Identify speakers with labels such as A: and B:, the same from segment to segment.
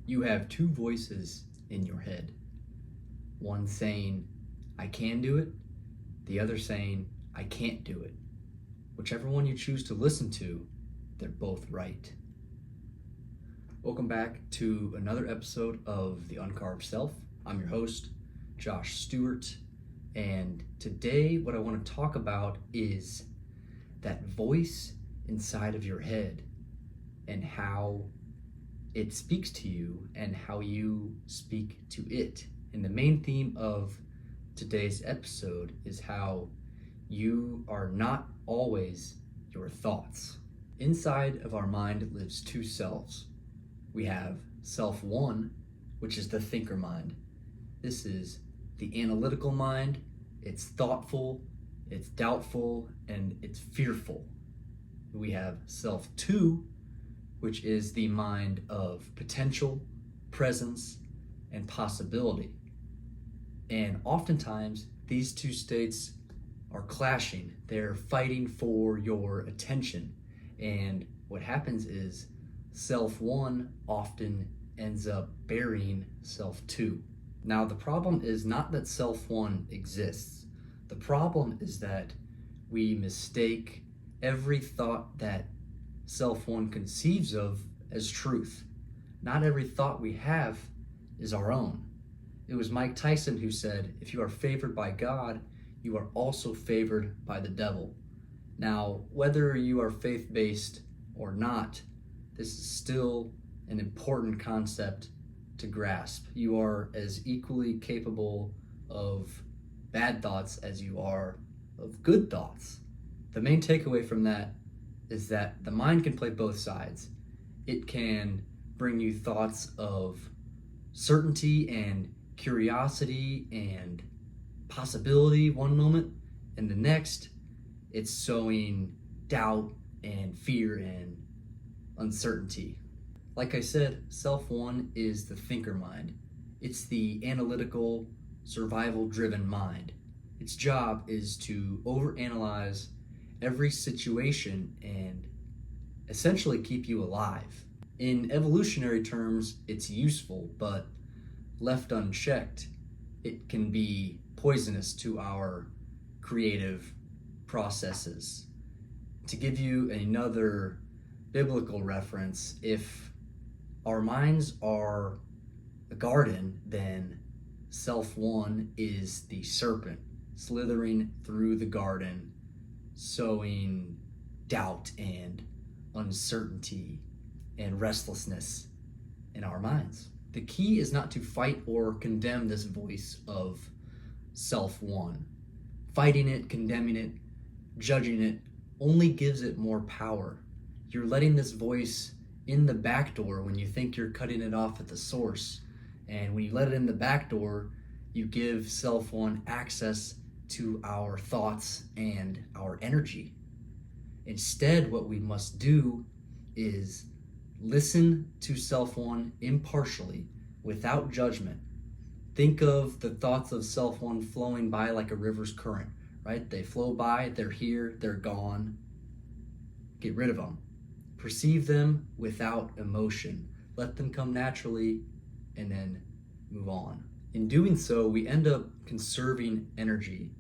A: You have two voices in your head. One saying, I can do it, the other saying, I can't do it. Whichever one you choose to listen to, they're both right. Welcome back to another episode of The Uncarved Self. I'm your host, Josh Stewart, and today what I want to talk about is that voice inside of your head and how it speaks to you and how you speak to it. And the main theme of today's episode is how you are not always your thoughts. Inside of our mind lives two selves. We have self one, which is the thinker mind. This is the analytical mind. It's thoughtful, it's doubtful, and it's fearful. We have self two, which is the mind of potential, presence, and possibility. And oftentimes, these two states are clashing. They're fighting for your attention. And what happens is self one often ends up burying self two. Now, the problem is not that self one exists. The problem is that we mistake every thought that self one conceives of as truth. Not every thought we have is our own. It was Mike Tyson who said, if you are favored by God, you are also favored by the devil. Now, whether you are faith-based or not, this is still an important concept to grasp. You are as equally capable of bad thoughts as you are of good thoughts. The main takeaway from that is that the mind can play both sides. It can bring you thoughts of certainty and curiosity and possibility one moment, and the next it's sowing doubt and fear and uncertainty. Like I said, self one is the thinker mind. It's the analytical, survival-driven mind. Its job is to overanalyze every situation and essentially keep you alive. In evolutionary terms, it's useful, but left unchecked, it can be poisonous to our creative processes. To give you another biblical reference, if our minds are a garden, then self one is the serpent slithering through the garden, sowing doubt and uncertainty and restlessness in our minds. The key is not to fight or condemn this voice of self one. Fighting it, condemning it, judging it only gives it more power. You're letting this voice in the back door when you think you're cutting it off at the source. And when you let it in the back door, you give self one access to our thoughts and our energy. Instead, what we must do is listen to self one impartially, without judgment. Think of the thoughts of self one flowing by like a river's current, right? They flow by, they're here, they're gone. Get rid of them. Perceive them without emotion. Let them come naturally and then move on. In doing so, we end up conserving energy.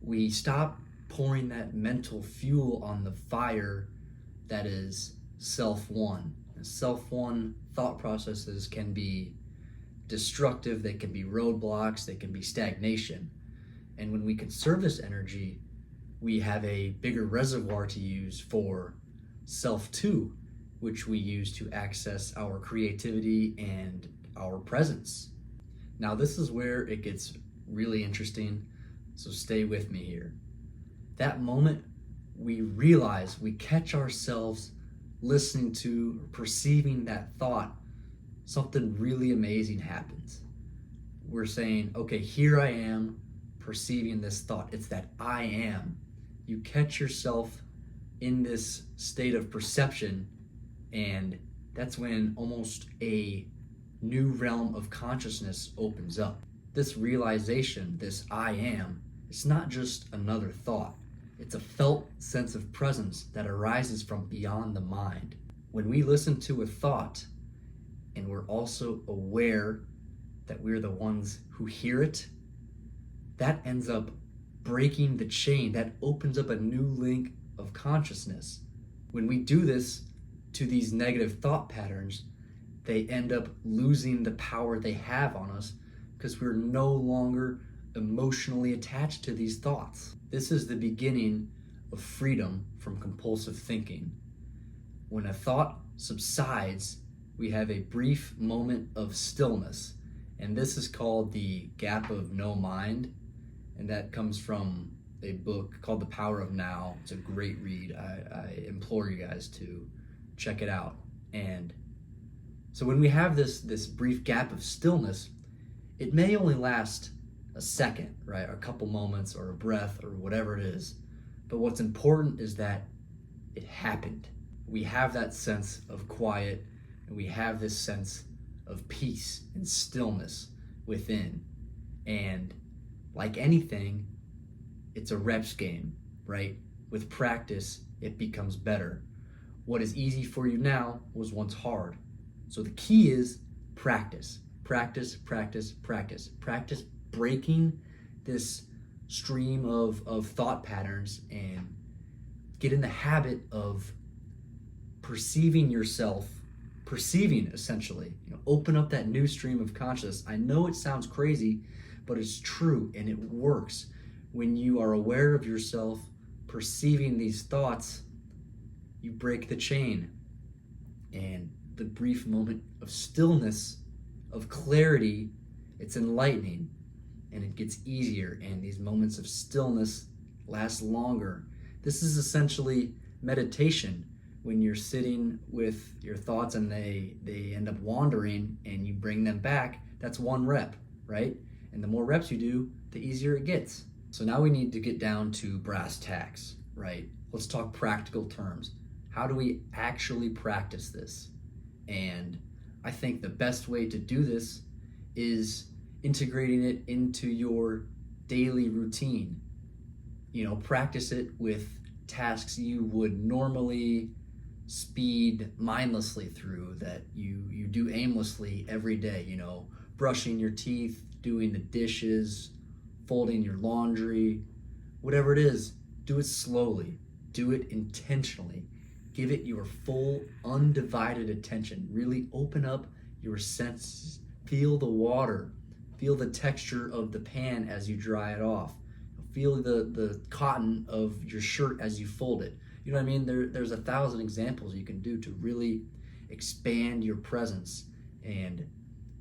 A: We stop pouring that mental fuel on the fire that is self one. Self one thought processes can be destructive, they can be roadblocks, they can be stagnation. And when we conserve this energy, we have a bigger reservoir to use for self two, which we use to access our creativity and our presence. Now, this is where it gets really interesting, so stay with me here. That moment we realize, we catch ourselves listening to, perceiving that thought, something really amazing happens. We're saying, okay, here I am perceiving this thought. It's that I am. You catch yourself in this state of perception, and that's when almost a new realm of consciousness opens up. This realization, this I am, it's not just another thought. It's a felt sense of presence that arises from beyond the mind. When we listen to a thought, and we're also aware that we're the ones who hear it, that ends up breaking the chain. That opens up a new link of consciousness. When we do this to these negative thought patterns, they end up losing the power they have on us because we're no longer emotionally attached to these thoughts. This is the beginning of freedom from compulsive thinking. When a thought subsides, we have a brief moment of stillness, and this is called the gap of no mind, and that comes from a book called The Power of Now. It's a great read. I implore you guys to check it out. And so when we have this brief gap of stillness, it may only last a second, right? A couple moments or a breath or whatever it is. But what's important is that it happened. We have that sense of quiet, and we have this sense of peace and stillness within. And like anything, it's a reps game, right? With practice, it becomes better. What is easy for you now was once hard. So the key is practice. Practice, practice, practice. Practice breaking this stream of thought patterns and get in the habit of perceiving yourself, perceiving essentially. Open up that new stream of consciousness. I know it sounds crazy, but it's true and it works. When you are aware of yourself perceiving these thoughts, you break the chain, and the brief moment of stillness, of clarity, it's enlightening, and it gets easier, and these moments of stillness last longer. This is essentially meditation. When you're sitting with your thoughts and they end up wandering and you bring them back, that's one rep, right? And the more reps you do, the easier it gets. So now we need to get down to brass tacks, right? Let's talk practical terms. How do we actually practice this? And I think the best way to do this is integrating it into your daily routine. Practice it with tasks you would normally speed mindlessly through, that you do aimlessly every day. Brushing your teeth, doing the dishes, folding your laundry, whatever it is, do it slowly, do it intentionally. Give it your full, undivided attention. Really open up your senses. Feel the water. Feel the texture of the pan as you dry it off. Feel the cotton of your shirt as you fold it. You know what I mean? There's 1,000 examples you can do to really expand your presence and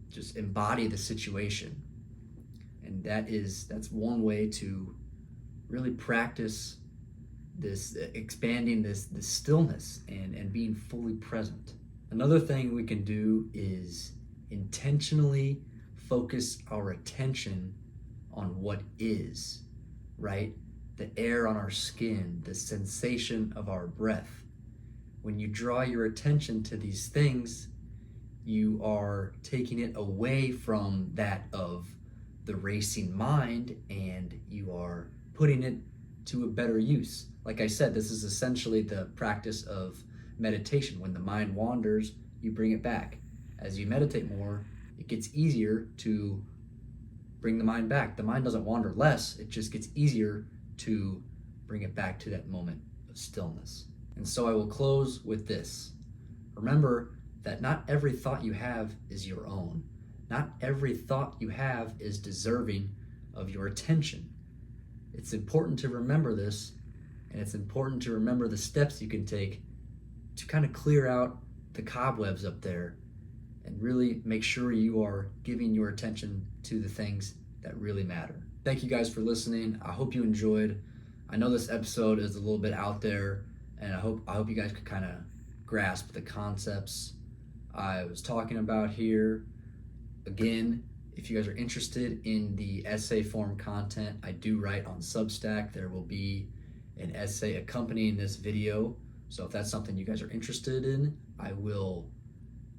A: just embody the situation. And that's one way to really practice this, expanding this stillness and being fully present. Another thing we can do is intentionally focus our attention on what is, right? The air on our skin, the sensation of our breath. When you draw your attention to these things, you are taking it away from that of the racing mind, and you are putting it to a better use. Like I said, this is essentially the practice of meditation. When the mind wanders, you bring it back. As you meditate more, it gets easier to bring the mind back. The mind doesn't wander less, it just gets easier to bring it back to that moment of stillness. And so I will close with this. Remember that not every thought you have is your own. Not every thought you have is deserving of your attention. It's important to remember this, and it's important to remember the steps you can take to kind of clear out the cobwebs up there and really make sure you are giving your attention to the things that really matter. Thank you guys for listening. I hope you enjoyed. I know this episode is a little bit out there, and I hope you guys could kind of grasp the concepts I was talking about here. Again, if you guys are interested in the essay form content I do write on Substack, there will be an essay accompanying this video. So if that's something you guys are interested in, I will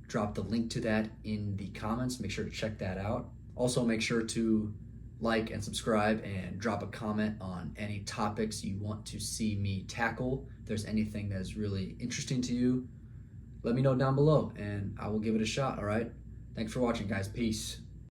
A: drop the link to that in the comments. Make sure to check that out. Also, make sure to like and subscribe and drop a comment on any topics you want to see me tackle. If there's anything that is really interesting to you, let me know down below and I will give it a shot, all right? Thanks for watching, guys. Peace.